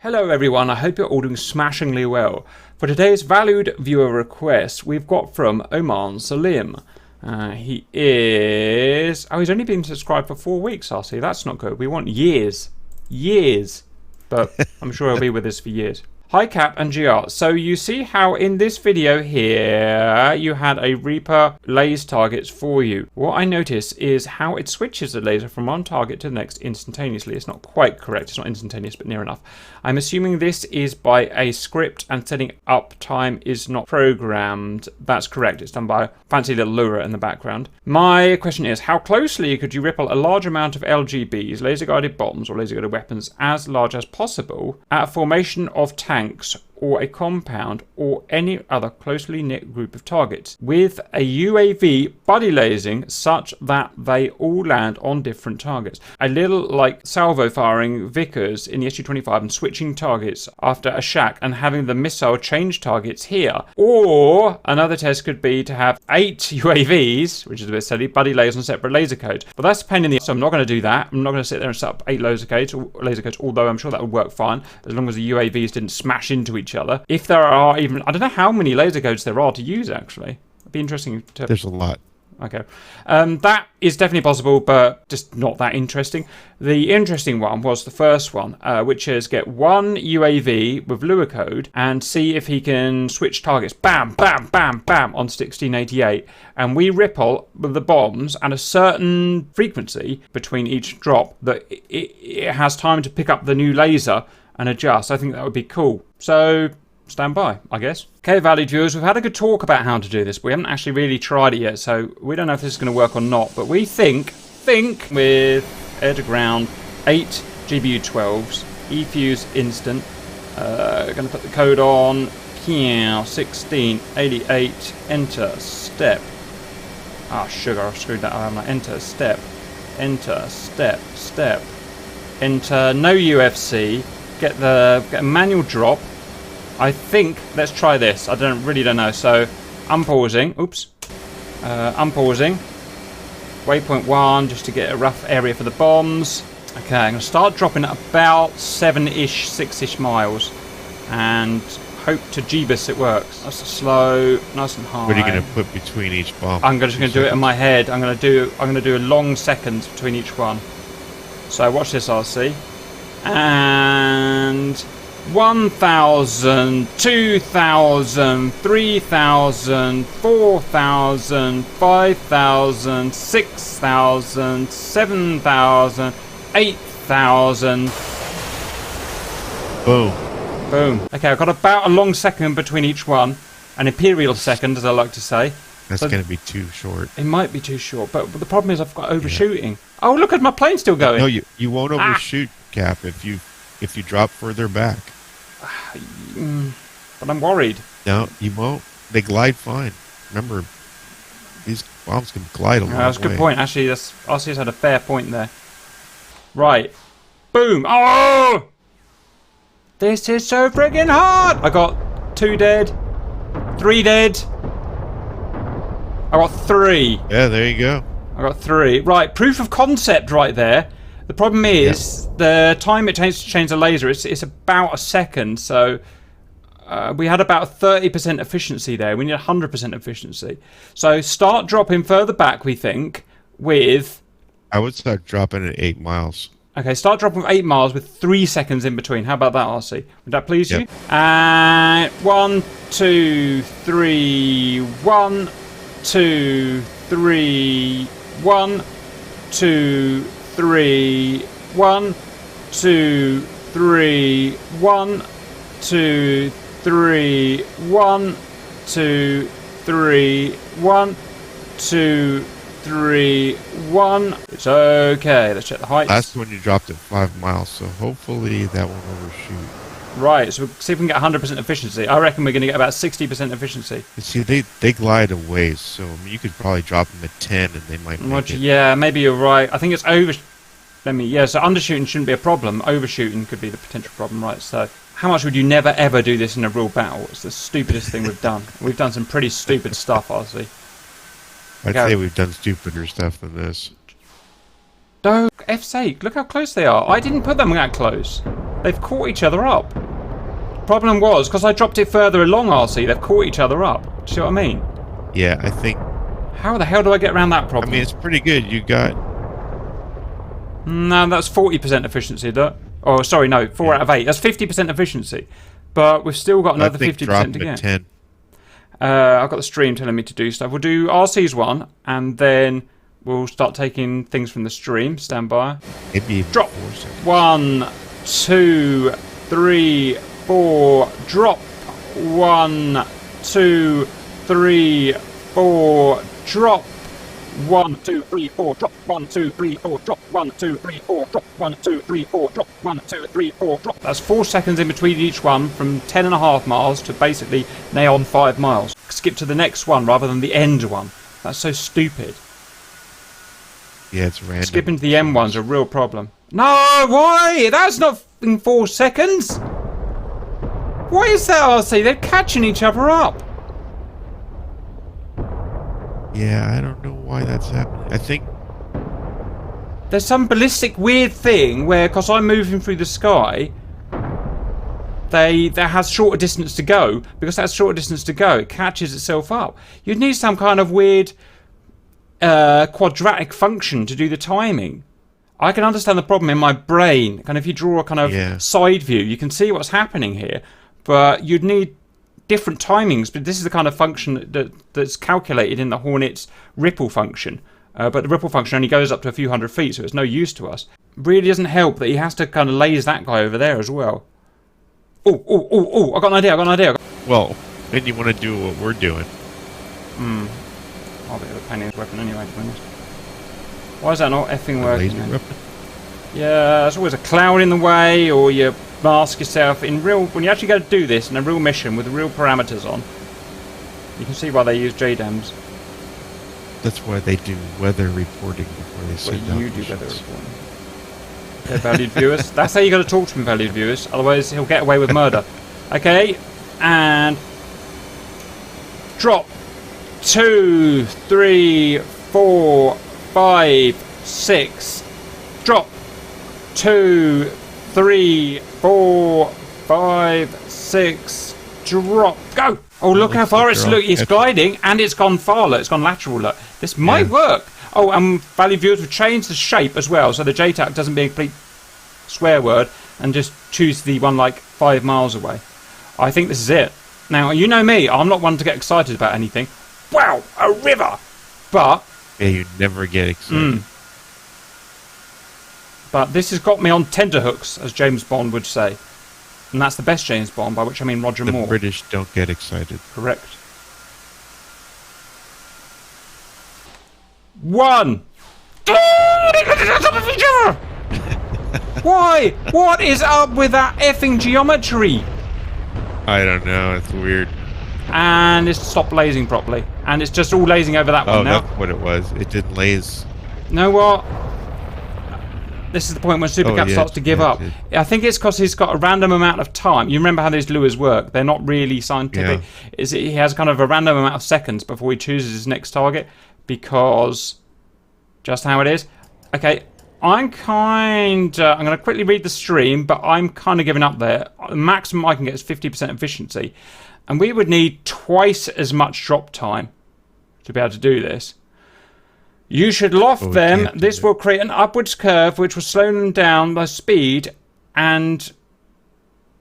Hello everyone, I hope you're all doing smashingly well. For today's valued viewer request, we've got from Oman Salim. He's only been subscribed for 4 weeks, RC. That's not good. We want years. Years. But I'm sure he'll be with us for years. Hi Cap and GR. So you see how in this video here you had a Reaper laser targets for you. What I notice is how it switches the laser from one target to the next instantaneously. It's not quite correct, it's not instantaneous but near enough. I'm assuming this is by a script and setting up time is not programmed. That's correct, it's done by a fancy little lure in the background. My question is, how closely could you ripple a large amount of LGBs, laser guided bombs or laser guided weapons as large as possible at a formation of tanks or a compound or any other closely knit group of targets with a UAV buddy lasing such that they all land on different targets. A little like salvo firing Vickers in the SU-25 and switching targets after a shack and having the missile change targets here. Or another test could be to have 8 UAVs, which is a bit silly, buddy lasers on separate laser codes. But that's a pain in the ass, so I'm not going to do that. I'm not going to sit there and set up 8 laser codes, although I'm sure that would work fine as long as the UAVs didn't smash into each other. If there are even, I don't know how many laser codes there are to use actually. It'd be interesting to... There's a lot. Okay. That is definitely possible, but just not that interesting. The interesting one was the first one, which is get one UAV with lure code and see if he can switch targets. Bam, bam, bam, bam on 1688. And we ripple with the bombs at a certain frequency between each drop that it has time to pick up the new laser and adjust. I think that would be cool. So stand by, I guess. Okay, valued viewers, we've had a good talk about how to do this, but we haven't actually really tried it yet, so we don't know if this is going to work or not, but we think with air to ground 8 GBU-12s, E-fuse instant, going to put the code on 1688, enter, step. Ah, sugar, I screwed that up. Enter, step, step, enter, no UFC, get a manual drop. I think, let's try this. I really don't know. So, unpausing. Oops. Unpausing. Waypoint 1, just to get a rough area for the bombs. Okay, I'm going to start dropping at about 7-ish, 6-ish miles. And hope to Jeebus it works. Nice and slow, nice and high. What are you going to put between each bomb? I'm just going to do it in my head. I'm going to do a long seconds between each one. So, watch this, RC. And 1,000, 2,000, 3,000, 4,000, 5,000, 6,000, 7,000, 8,000. Boom. Boom. Okay, I've got about a long second between each one. An imperial second, as I like to say. That's going to be too short. It might be too short, but the problem is I've got overshooting. Yeah. Oh, look at my plane still going. No, you won't overshoot, Cap, if you drop further back. But I'm worried. No, you won't. They glide fine. Remember, these bombs can glide a long way. That's a good point. Actually, RC's had a fair point there. Right. Boom. Oh! This is so friggin' hard! I got 2 dead. 3 dead. I got 3. Yeah, there you go. I got 3. Right, proof of concept right there. The problem is the time it takes to change the laser, it's about a second, so we had about 30% efficiency there. We need 100% efficiency. So start dropping further back, we think, with... I would start dropping at 8 miles. Okay, start dropping 8 miles with 3 seconds in between. How about that, RC? Would that please you? 1, 2, 3, 1, 2, 3, 1, 2, 3, 1, 2, 3, 1, 2, 3, 1, 2, 3, 1, 2, 3, 1. It's okay. Let's check the height. Last one you dropped at 5 miles, so hopefully that won't overshoot. Right, so we'll see if we can get 100% efficiency. I reckon we're going to get about 60% efficiency. You see, they glide a ways, so I mean, you could probably drop them at 10 and they might make it. Yeah, maybe you're right. I think it's over... so undershooting shouldn't be a problem. Overshooting could be the potential problem, right? So how much would you never ever do this in a real battle? It's the stupidest thing we've done. We've done some pretty stupid stuff, honestly. I'd say we've done stupider stuff than this. No, F's sake, look how close they are. I didn't put them that close. They've caught each other up. Problem was, because I dropped it further along, RC, they've caught each other up. Do you see what I mean? Yeah, I think... How the hell do I get around that problem? I mean, it's pretty good. You got... No, that's 40% efficiency. Oh, sorry, no, 4 out of 8. That's 50% efficiency. But we've still got another 50% to get. 10. I've got the stream telling me to do stuff. We'll do RC's one, and then we'll start taking things from the stream. Stand by. Maybe drop. 4 seconds. 1, 2, 3, 4. Drop. 1, 2, 3, 4. Drop. 1, 2, 3, 4. Drop. 1, 2, 3, 4. Drop. 1, 2, 3, 4. Drop. 1, 2, 3, 4. Drop. 1, 2, 3, 4. Drop. That's 4 seconds in between each one, from 10.5 miles to basically nail on 5 miles. Skip to the next one rather than the end one. That's so stupid. Yeah, it's random. Skipping to the end one's a real problem. No, why? That's not in 4 seconds. Why is that, RC? They're catching each other up. Yeah, I don't know why that's happening. I think... There's some ballistic weird thing where, because I'm moving through the sky, that has shorter distance to go. Because that's shorter distance to go, it catches itself up. You'd need some kind of weird quadratic function to do the timing. I can understand the problem in my brain. Kind of, if you draw a kind of side view, you can see what's happening here. But you'd need different timings. But this is the kind of function that's calculated in the Hornet's ripple function. But the ripple function only goes up to a few hundred feet, so it's no use to us. Really doesn't help that he has to kind of laze that guy over there as well. Oh, I got an idea. Well, then you want to do what we're doing. I'll be a pain in the weapon anyway, to be honest. Why is that not effing working? Yeah, there's always a cloud in the way, or you mask yourself. When you actually go to do this in a real mission with real parameters on, you can see why they use JDAMs. That's why they do weather reporting before they send out you do weather reporting. Okay, valued viewers. That's how you got to talk to him, valued viewers. Otherwise, he'll get away with murder. Okay, and drop. 2, 3, 4, 5, 6. Drop. 2, 3, 4, 5, 6. Drop. Go. Oh, look how far it's gliding, and it's gone far. Look, it's gone lateral. Look, this might work. Oh, and valued viewers have changed the shape as well, so the JTAC doesn't be a complete swear word and just choose the one like 5 miles away. I think this is it. Now, you know me, I'm not one to get excited about anything. Wow, a river! But... yeah, you never get excited. But this has got me on tenterhooks, as James Bond would say. And that's the best James Bond, by which I mean Roger Moore. The British don't get excited. Correct. 1! Why? What is up with that effing geometry? I don't know, it's weird. And it's stopped lasing properly. And it's just all lasing over that one now. Oh, that's what it was. It didn't laze. You know what? This is the point when Supercap starts to give up. I think it's because he's got a random amount of time. You remember how these lures work. They're not really scientific. Yeah. He has kind of a random amount of seconds before he chooses his next target. Because just how it is. Okay, I'm going to quickly read the stream, but I'm kind of giving up there. The maximum I can get is 50% efficiency. And we would need twice as much drop time to be able to do this. You should loft them. This will create an upwards curve which will slow them down by speed. And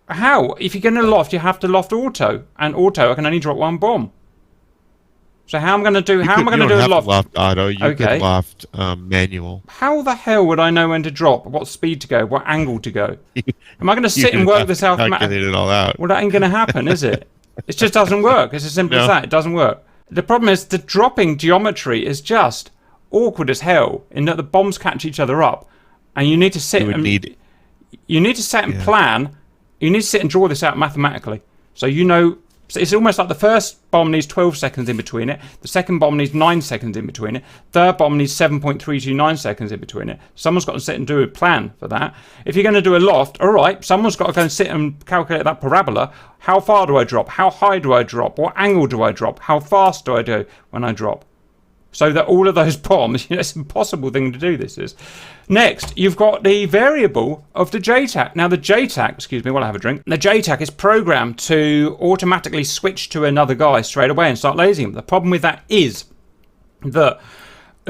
how? If you're going to loft, you have to loft auto. And auto, I can only drop 1 bomb. So how am I going to do? How am I going to do a loft? Loft auto. You can loft manual. How the hell would I know when to drop? What speed to go? What angle to go? Am I going to sit and work this out? Calculate it all out. Well, that ain't going to happen, is it? It just doesn't work. It's as simple as that. It doesn't work. The problem is the dropping geometry is just awkward as hell in that the bombs catch each other up, and you need to sit you need to sit and plan. You need to sit and draw this out mathematically. So you know, it's almost like the first bomb needs 12 seconds in between it, the second bomb needs 9 seconds in between it, third bomb needs 7.329 seconds in between it. Someone's got to sit and do a plan for that. If you're going to do a loft, all right, someone's got to go and sit and calculate that parabola. How far do I drop? How high do I drop? What angle do I drop? How fast do I do when I drop? So that all of those bombs, it's an impossible thing to do, this is. Next, you've got the variable of the JTAC. Now the JTAC, excuse me while I have a drink, the JTAC is programmed to automatically switch to another guy straight away and start lasing him. The problem with that is that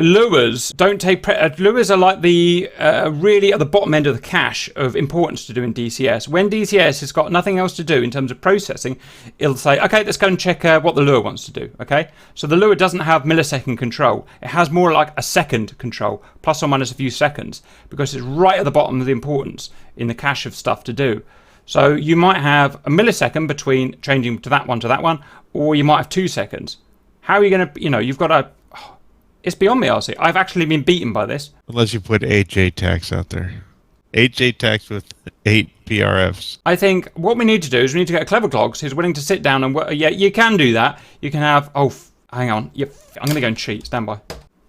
lures don't take lures are like the really at the bottom end of the cache of importance to do in DCS. When DCS has got nothing else to do in terms of processing, it'll say, okay, let's go and check what the lure wants to do. Okay, so the lure doesn't have millisecond control. It has more like a second control, plus or minus a few seconds, because it's right at the bottom of the importance in the cache of stuff to do. So you might have a millisecond between changing to that one, or you might have 2 seconds. How are you going to, you've got to. It's beyond me, RC. I've actually been beaten by this. Unless you put 8 JTACs out there. 8 JTACs with 8 PRFs. I think what we need to do is we need to get a clever clogs who's willing to sit down and work. Yeah, you can do that. You can have... Oh, hang on. I'm going to go and cheat. Stand by.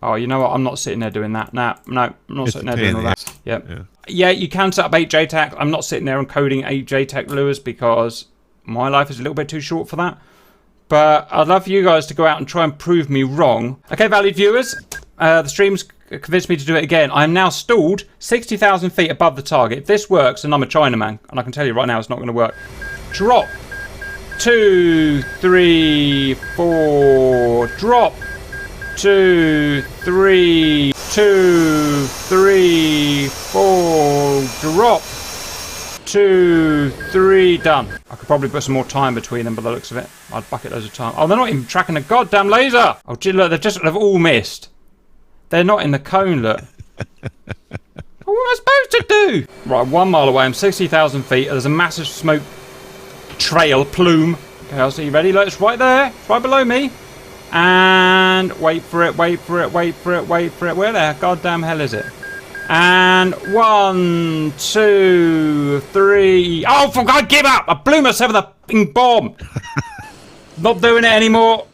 Oh, you know what? I'm not sitting there doing that. No, I'm not sitting there doing all that. Yep. Yeah, you can set up 8 JTACs. I'm not sitting there and coding 8 JTAC lures because my life is a little bit too short for that. But I'd love for you guys to go out and try and prove me wrong. Okay, valued viewers, the stream's convinced me to do it again. I'm now stalled 60,000 feet above the target. If this works, then I'm a Chinaman. And I can tell you right now it's not going to work. Drop. 2, 3, 4. Drop. 2, 3. 2, 3, 4. Drop. 2, 3, done. I could probably put some more time between them by the looks of it. I'd bucket loads of time. Oh, they're not even tracking a goddamn laser. Oh, gee, look, they've all missed. They're not in the cone, look. What am I supposed to do? Right, 1 mile away, I'm 60,000 feet. There's a massive smoke trail, plume. Okay, I'll see you ready. Look, it's right there. It's right below me. And wait for it, wait for it, wait for it, wait for it. Where the goddamn hell is it? And 1, 2, 3. Oh, for God, give up! I blew myself with a fucking bomb. Not doing it anymore.